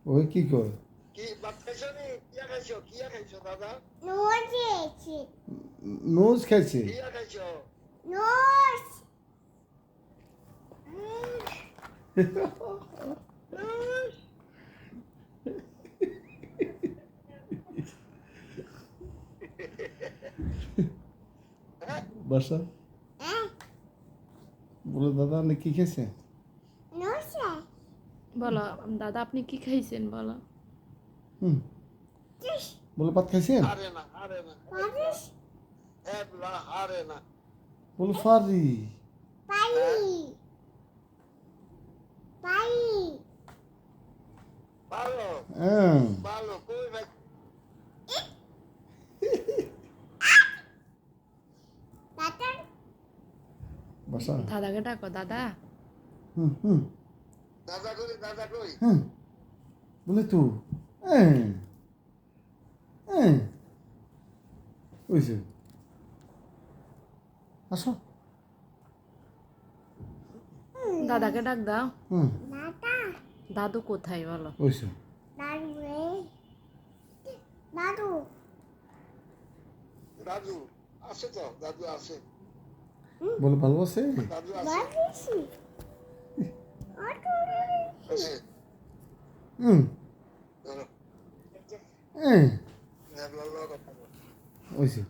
ওই কি কয় কি ভাত খাইছো নি কিয়া খাইছো দাদা নোজ খাইছে কিয়া খাইছো বাসা বলে দাদা আপনি কি খেয়েছে বলো দাদা আপনি কি খাইছেন বলো হুম বলে ভাত খাইছেন আরে না এবলা আরে না বলে ফারি ভালো হ্যাঁ ভালো কই ভাই বাসা দাদাকে ডাকো দাদা হুম দাদা কই হ্যাঁ বলে তো হ্যাঁ হ্যাঁ ওইছে আসো দাদাকে ডাক দাও হুম দাদু কোথায় বলো ওইছে দাদু আছে তো দাদু আছে বলে ভালো আছে দাদু আছে আছে হুম ধরো হ্যাঁ এবলা কথা বল ওইছে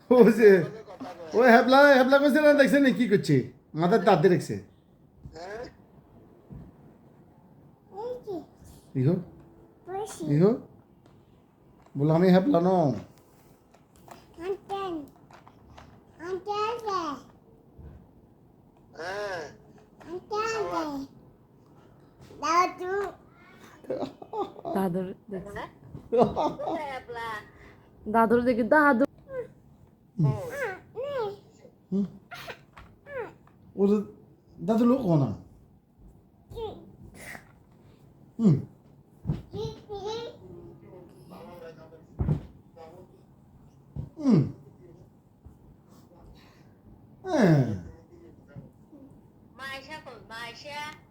ওইছে কথা বল ওই হ্যাবলা হ্যাবলা কইছে না দেখছেন কি করছে মাথার দাঁত দিয়ে রেখেছে হ্যাঁ ইহো ইহো বলে আমি হ্যাবলা ন হ্যাঁ দাদুর দেখছি দাদুর দেখি দাদু ওদের দাদু লোক না হুম হুম হ্যাঁ Maisha,